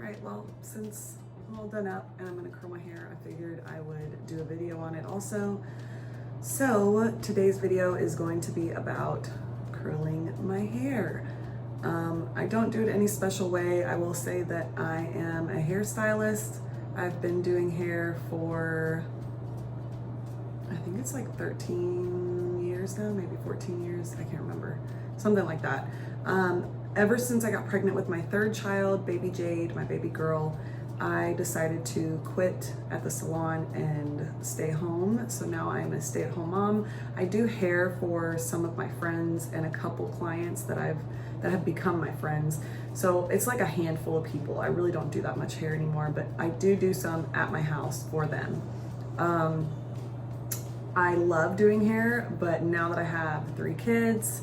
right, well, since I'm all done up and I'm gonna curl my hair, I figured I would do a video on it also. So today's video is going to be about curling my hair. I don't do it any special way. I will say that I am a hairstylist. I've been doing hair for, I think it's like 13 years now, maybe 14 years, I can't remember, something like that. Ever since I got pregnant with my third child, baby Jade, my baby girl, I decided to quit at the salon and stay home. So now I'm a stay-at-home mom. I do hair for some of my friends and a couple clients that have become my friends. So it's like a handful of people. I really don't do that much hair anymore, but I do some at my house for them. I love doing hair, but now that I have 3 kids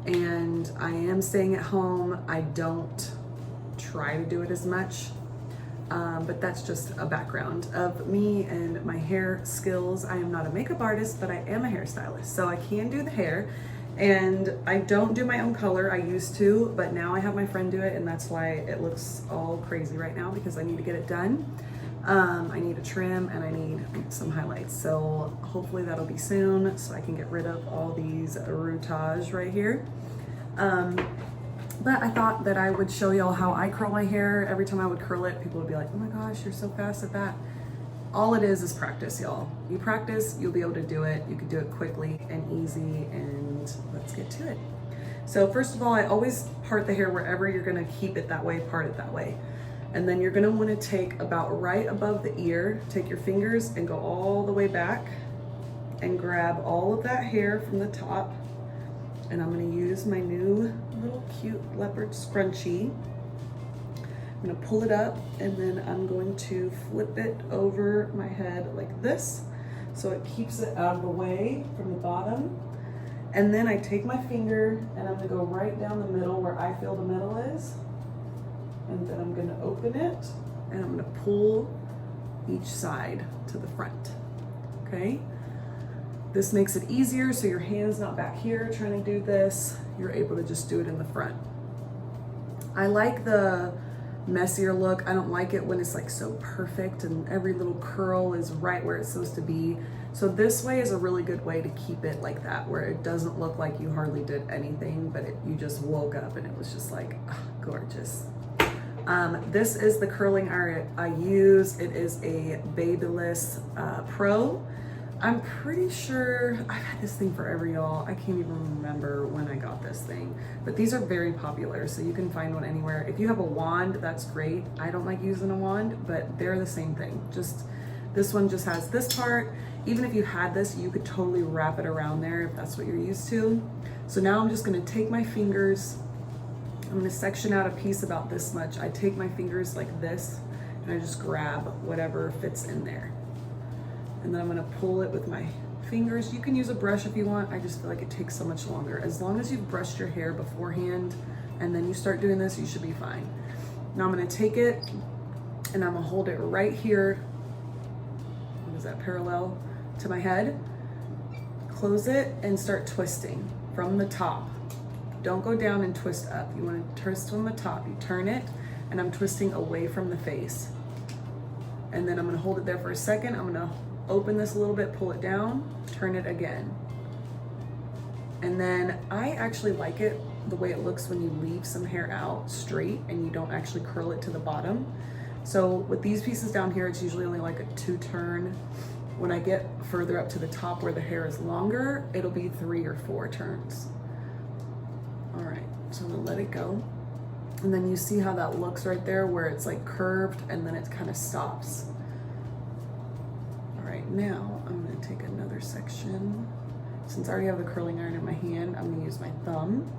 and I am staying at home, I don't try to do it as much. But that's just a background of me and my hair skills. I am not a makeup artist, but I am a hairstylist. So I can do the hair, and I don't do my own color. I used to, but now I have my friend do it, and that's why it looks all crazy right now, because I need to get it done. I need a trim and I need some highlights. So hopefully that'll be soon so I can get rid of all these routage right here. But I thought that I would show y'all how I curl my hair. Every time I would curl it, people would be like, oh my gosh, you're so fast at that. All it is practice, y'all. You practice, you'll be able to do it. You can do it quickly and easy, and let's get to it. So first of all, I always part the hair wherever you're gonna keep it that way, part it that way. And then you're gonna wanna take about right above the ear, take your fingers and go all the way back and grab all of that hair from the top. And I'm gonna use my new little cute leopard scrunchie. I'm gonna pull it up, and then I'm going to flip it over my head like this, so it keeps it out of the way from the bottom. And then I take my finger and I'm gonna go right down the middle where I feel the middle is. And then I'm gonna open it and I'm gonna pull each side to the front, okay? This makes it easier, so your hand's not back here trying to do this. You're able to just do it in the front. I like the messier look. I don't like it when it's like so perfect and every little curl is right where it's supposed to be. So this way is a really good way to keep it like that, where it doesn't look like you hardly did anything, but you just woke up and it was just like, oh, gorgeous. This is the curling iron I use. It is a Babyliss Pro. I'm pretty sure I've had this thing forever, y'all. I can't even remember when I got this thing, but these are very popular, so you can find one anywhere. If you have a wand, that's great. I don't like using a wand, but they're the same thing. Just this one just has this part. Even if you had this, you could totally wrap it around there if that's what you're used to. So now I'm just gonna take my fingers, I'm gonna section out a piece about this much. I take my fingers like this, and I just grab whatever fits in there. And then I'm gonna pull it with my fingers. You can use a brush if you want. I just feel like it takes so much longer. As long as you've brushed your hair beforehand and then you start doing this, you should be fine. Now I'm gonna take it and I'm gonna hold it right here. What is that, parallel to my head? Close it and start twisting from the top. Don't go down and twist up. You wanna twist from the top. You turn it, and I'm twisting away from the face. And then I'm gonna hold it there for a second. I'm gonna open this a little bit, pull it down, turn it again. And then I actually like it the way it looks when you leave some hair out straight and you don't actually curl it to the bottom. So with these pieces down here, it's usually only like a 2 turn. When I get further up to the top where the hair is longer, it'll be 3 or 4 turns. All right, so I'm gonna let it go. And then you see how that looks right there, where it's like curved and then it kind of stops. Now I'm going to take another section. Since I already have the curling iron in my hand, I'm going to use my thumb.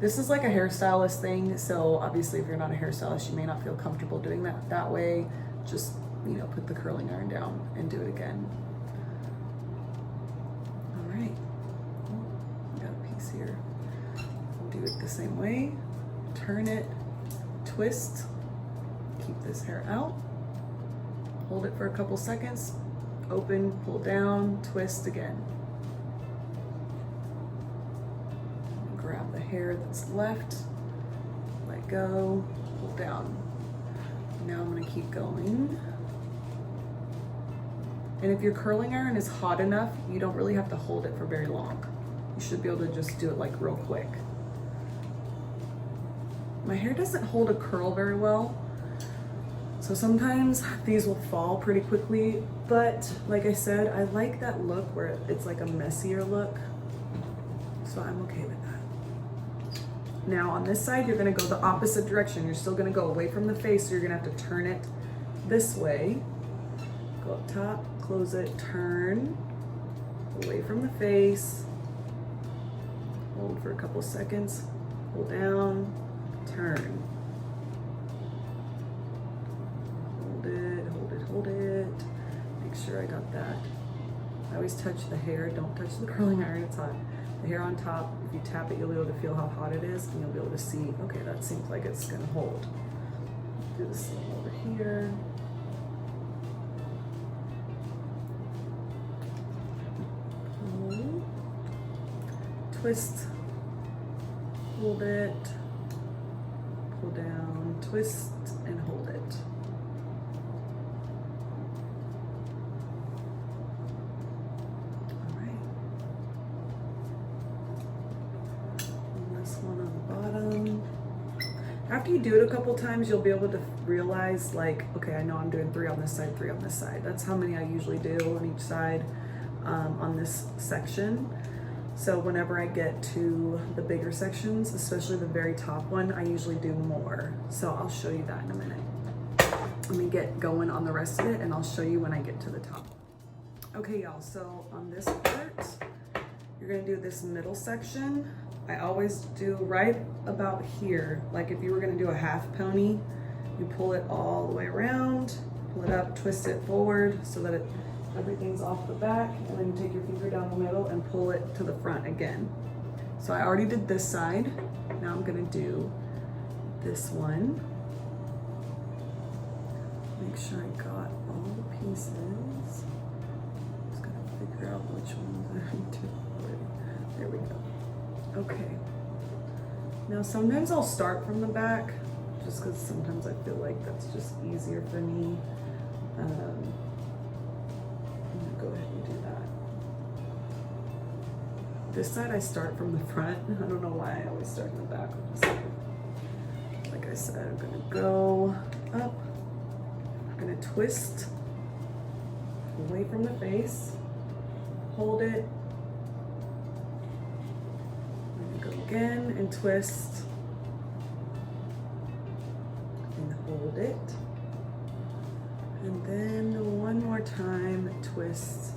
This is like a hairstylist thing, so obviously if you're not a hairstylist, you may not feel comfortable doing that way. Just, you know, put the curling iron down and do it again. All right, got a piece here. Do it the same way. Turn it, twist, keep this hair out, hold it for a couple seconds, open, pull down, twist again. Grab the hair that's left, let go, pull down. gonna keep going. And if your curling iron is hot enough, you don't really have to hold it for very long. You should be able to just do it like real quick. My hair doesn't hold a curl very well, so sometimes these will fall pretty quickly, but like I said, I like that look where it's like a messier look, so I'm okay with that. Now on this side, you're gonna go the opposite direction. You're still gonna go away from the face, so you're gonna have to turn it this way. Go up top, close it, turn, away from the face, hold for a couple seconds, pull down, turn. Hold it, hold it, hold it. Make sure I got that. I always touch the hair, don't touch the curling iron, it's hot. The hair on top, if you tap it, you'll be able to feel how hot it is, and you'll be able to see, okay, that seems like it's gonna hold. Do the same over here. Pull, twist, hold it, pull down, twist, and hold it. All right. And this one on the bottom. After you do it a couple times, you'll be able to realize, like, okay, I know I'm doing 3 on this side, 3 on this side. That's how many I usually do on each side on this section. So whenever I get to the bigger sections, especially the very top one, I usually do more. So I'll show you that in a minute. Let me get going on the rest of it, and I'll show you when I get to the top. Okay, y'all, so on this part, you're gonna do this middle section. I always do right about here. Like if you were gonna do a half pony, you pull it all the way around, pull it up, twist it forward so that everything's off the back, and then you take your finger down the middle and pull it to the front again. So I already did this side. Now I'm gonna do this one. Make sure I got all the pieces. Just gonna figure out which ones I did already. There we go. Okay. Now sometimes I'll start from the back, just because sometimes I feel like that's just easier for me. Go ahead and do that. This side I start from the front. I don't know why I always start in the back. Like I said, I'm gonna go up. I'm gonna twist away from the face. Hold it. I'm gonna go again and twist. And hold it. And then one more time, twist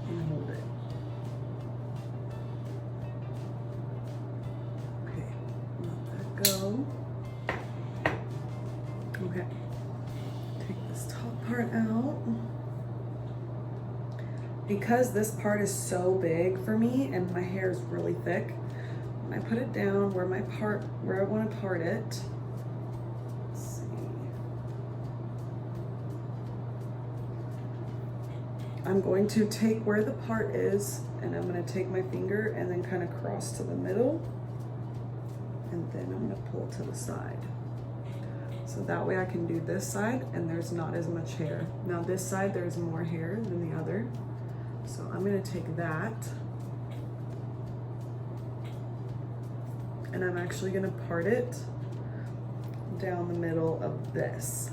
and hold it. Okay, let that go. Okay, take this top part out. Because this part is so big for me and my hair is really thick, when I put it down where I want to part it, I'm going to take where the part is, and I'm going to take my finger and then kind of cross to the middle, and then I'm going to pull to the side. So that way I can do this side and there's not as much hair. Now this side there's more hair than the other. So I'm going to take that, and I'm actually going to part it down the middle of this.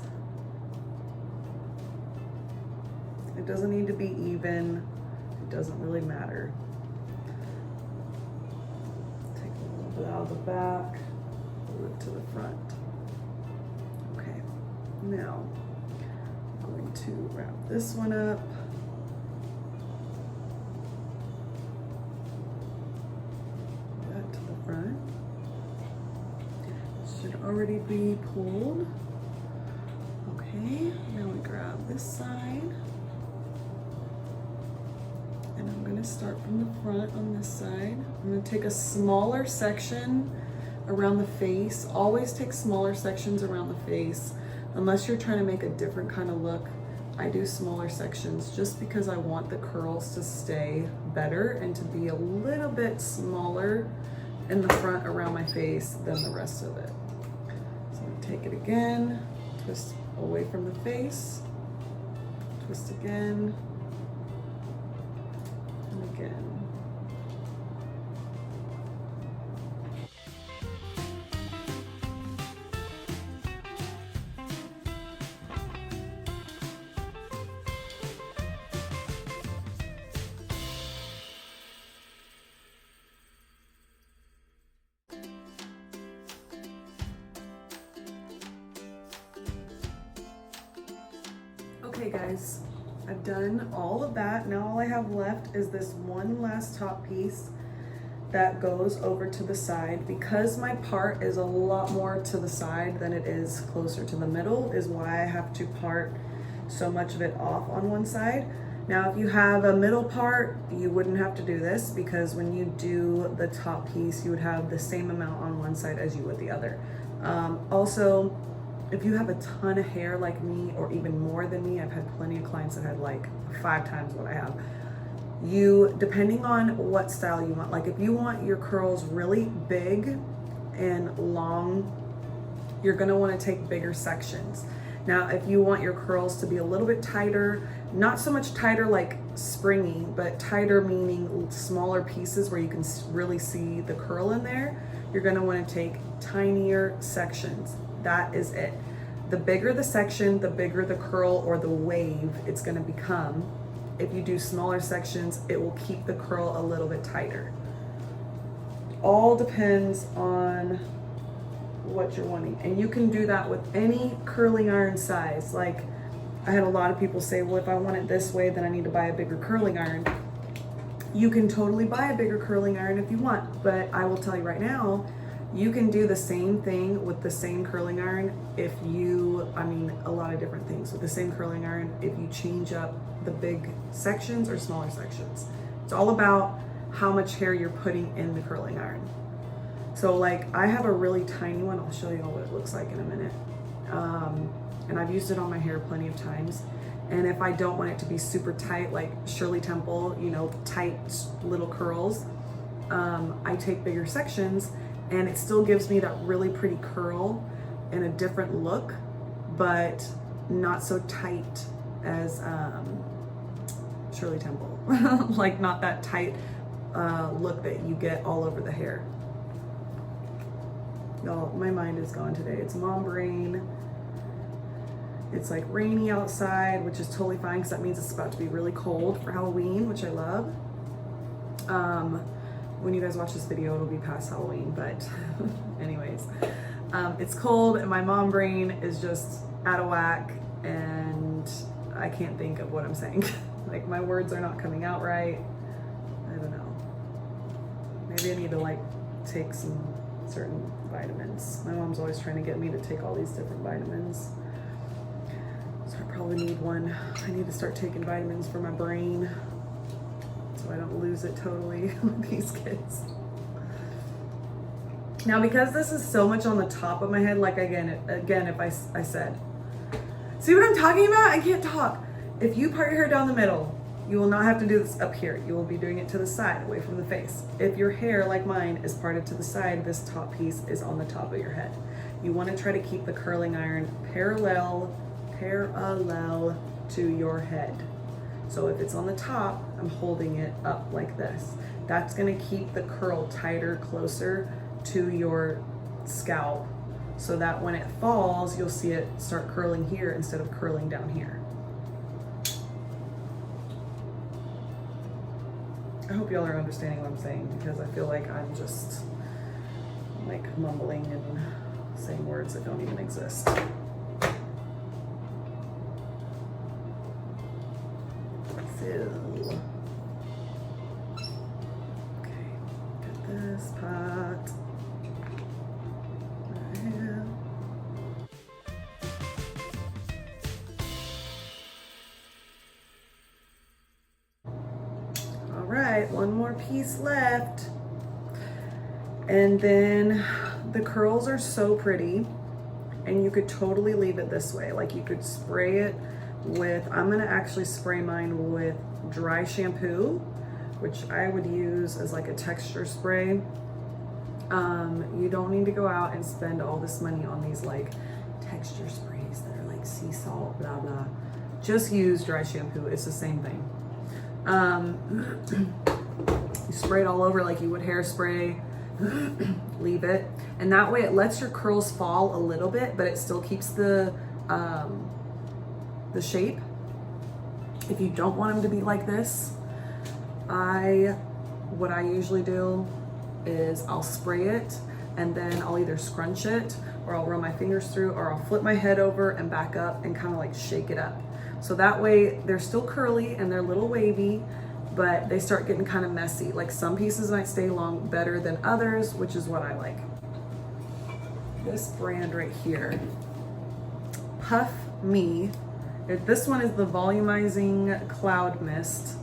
It doesn't need to be even. It doesn't really matter. Take a little bit out of the back, pull it to the front. Okay, now I'm going to wrap this one up. Pull that to the front. It should already be pulled. Okay, now we grab this side. And I'm gonna start from the front on this side. I'm gonna take a smaller section around the face. Always take smaller sections around the face. Unless you're trying to make a different kind of look, I do smaller sections just because I want the curls to stay better and to be a little bit smaller in the front around my face than the rest of it. So I'm gonna take it again, twist away from the face. Twist again and again. Okay guys, I've done all of that. Now all I have left is this one last top piece that goes over to the side. Because my part is a lot more to the side than it is closer to the middle is why I have to part so much of it off on one side. Now if you have a middle part, you wouldn't have to do this, because when you do the top piece, you would have the same amount on one side as you would the other. Also, if you have a ton of hair like me, or even more than me, I've had plenty of clients that had like 5 times what I have. You, depending on what style you want, like if you want your curls really big and long, you're gonna wanna take bigger sections. Now, if you want your curls to be a little bit tighter, not so much tighter like springy, but tighter meaning smaller pieces where you can really see the curl in there, you're gonna wanna take tinier sections. That is it. The bigger the section, the bigger the curl or the wave it's gonna become. If you do smaller sections, it will keep the curl a little bit tighter. All depends on what you're wanting. And you can do that with any curling iron size. Like, I had a lot of people say, well, if I want it this way, then I need to buy a bigger curling iron. You can totally buy a bigger curling iron if you want, but I will tell you right now, you can do the same thing with the same curling iron if you, a lot of different things with the same curling iron if you change up the big sections or smaller sections. It's all about how much hair you're putting in the curling iron. So like, I have a really tiny one. I'll show you all what it looks like in a minute. And I've used it on my hair plenty of times. And if I don't want it to be super tight, like Shirley Temple, you know, tight little curls, I take bigger sections, and it still gives me that really pretty curl and a different look, but not so tight as Shirley Temple. Like, not that tight look that you get all over the hair. Y'all, my mind is gone today. It's mom brain. It's like rainy outside, which is totally fine because that means it's about to be really cold for Halloween, which I love. When you guys watch this video, it'll be past Halloween, but anyways, it's cold and my mom brain is just out of whack and I can't think of what I'm saying. Like, my words are not coming out right. I don't know. Maybe I need to like take some certain vitamins. My mom's always trying to get me to take all these different vitamins. So I probably need one. I need to start taking vitamins for my brain, so I don't lose it totally with these kids. Now, because this is so much on the top of my head, like again, if I said, see what I'm talking about? I can't talk. If you part your hair down the middle, you will not have to do this up here. You will be doing it to the side, away from the face. If your hair, like mine, is parted to the side, this top piece is on the top of your head. You want to try to keep the curling iron parallel to your head. So if it's on the top, I'm holding it up like this. That's gonna keep the curl tighter, closer to your scalp, so that when it falls, you'll see it start curling here instead of curling down here. I hope y'all are understanding what I'm saying, because I feel like I'm just like mumbling and saying words that don't even exist. Okay, get this pot right here. All right, one more piece left. And then the curls are so pretty, and you could totally leave it this way. Like, you could spray it with, I'm gonna actually spray mine with dry shampoo, which I would use as like a texture spray. You don't need to go out and spend all this money on these like texture sprays that are like CC out, blah, blah. Just use dry shampoo. It's the same thing. You spray it all over like you would hairspray. Leave it. And that way it lets your curls fall a little bit, but it still keeps the shape. If you don't want them to be like this, what I usually do is I'll spray it and then I'll either scrunch it or I'll run my fingers through or I'll flip my head over and back up and kind of like shake it up. So that way they're still curly and they're a little wavy, but they start getting kind of messy. Like some pieces might stay long better than others, which is what I like. This brand right here, Puff Me. This one is the volumizing cloud mist,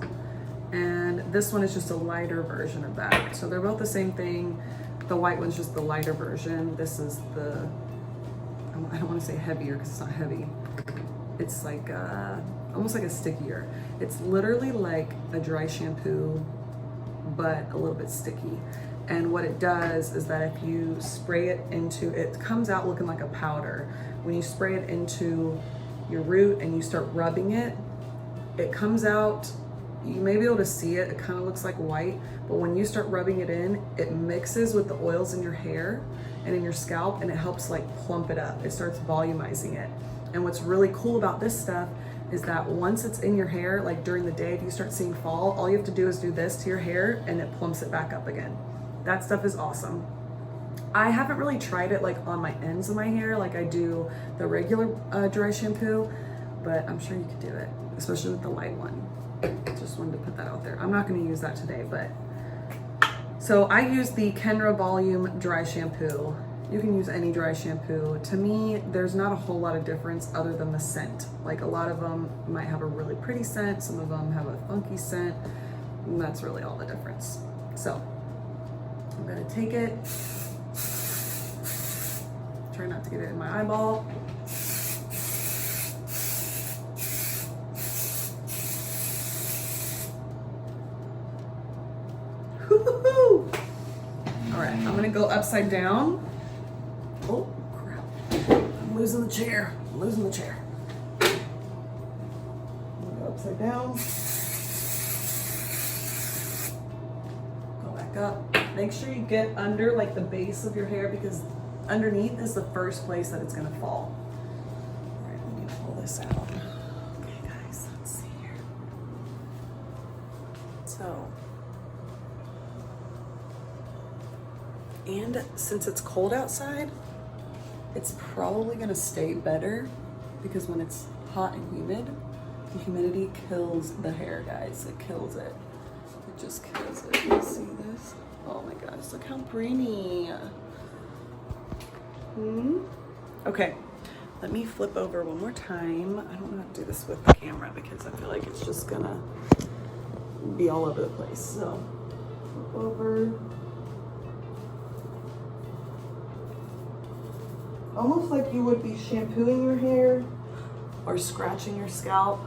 and this one is just a lighter version of that. So they're both the same thing. The white one's just the lighter version. This is the, I don't want to say heavier because it's not heavy. It's like almost like a stickier. It's literally like a dry shampoo, but a little bit sticky. And what it does is that if you spray it into, it comes out looking like a powder. When you spray it into your root and you start rubbing it, it comes out, you may be able to see it, it kind of looks like white, but when you start rubbing it in, it mixes with the oils in your hair and in your scalp, and it helps like plump it up. It starts volumizing it. And what's really cool about this stuff is that once it's in your hair, like during the day, if you start seeing fall, all you have to do is do this to your hair and it plumps it back up again. That stuff is awesome. I haven't really tried it like on my ends of my hair like I do the regular dry shampoo, but I'm sure you could do it, especially with the light one. Just wanted to put that out there. I'm not going to use that today, but so I use the Kenra Volume dry shampoo. You can use any dry shampoo. To me, there's not a whole lot of difference other than the scent. Like a lot of them might have a really pretty scent, some of them have a funky scent, and that's really all the difference. So I'm going to take it. Try not to get it in my eyeball. Woo-hoo-hoo. All right, I'm gonna go upside down. Oh crap, I'm losing the chair. I'm losing the chair. I'm gonna go upside down. Go back up. Make sure you get under like the base of your hair because underneath is the first place that it's gonna fall. All right, let me pull this out. Okay guys, let's see here. So, and since it's cold outside, it's probably gonna stay better because when it's hot and humid, the humidity kills the hair, guys. It kills it. It just kills it. You see this? Oh my gosh, look how pretty. Okay, let me flip over one more time. I don't know how to do this with the camera because I feel like it's just gonna be all over the place. So, flip over. Almost like you would be shampooing your hair or scratching your scalp.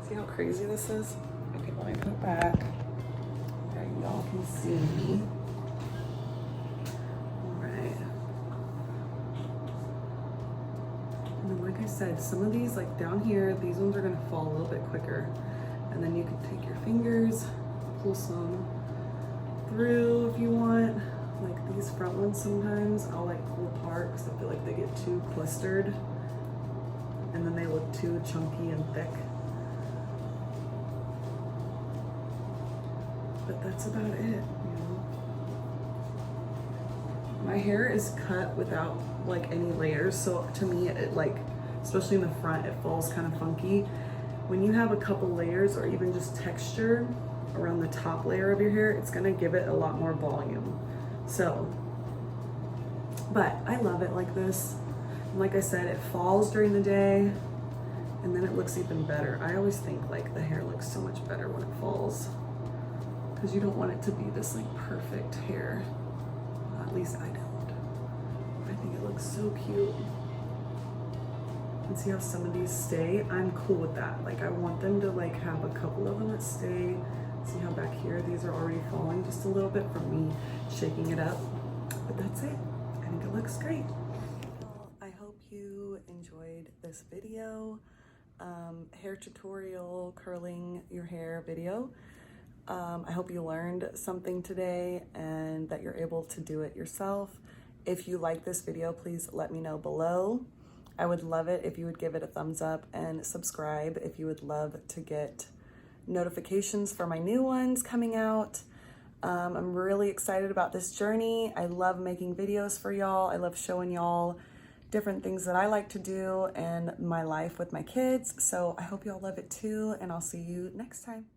See how crazy this is? Okay, let me put it back. There y'all can see me. Like I said, some of these, like down here, these ones are gonna fall a little bit quicker. And then you can take your fingers, pull some through if you want. Like these front ones sometimes, I'll like pull apart because I feel like they get too clustered. And then they look too chunky and thick. But that's about it, you know. My hair is cut without like any layers, so to me it like, especially in the front, it falls kind of funky. When you have a couple layers or even just texture around the top layer of your hair, it's gonna give it a lot more volume. So, but I love it like this. And like I said, it falls during the day and then it looks even better. I always think like the hair looks so much better when it falls because you don't want it to be this like perfect hair. At least I don't. I think it looks so cute. And see how some of these stay? I'm cool with that. Like I want them to like have a couple of them that stay. See how back here, these are already falling just a little bit from me shaking it up. But that's it. I think it looks great. I enjoyed this video, hair tutorial, curling your hair video. I hope you learned something today and that you're able to do it yourself. If you like this video, please let me know below. I would love it if you would give it a thumbs up and subscribe if you would love to get notifications for my new ones coming out. I'm really excited about this journey. I love making videos for y'all. I love showing y'all different things that I like to do and my life with my kids. So I hope y'all love it too, and I'll see you next time.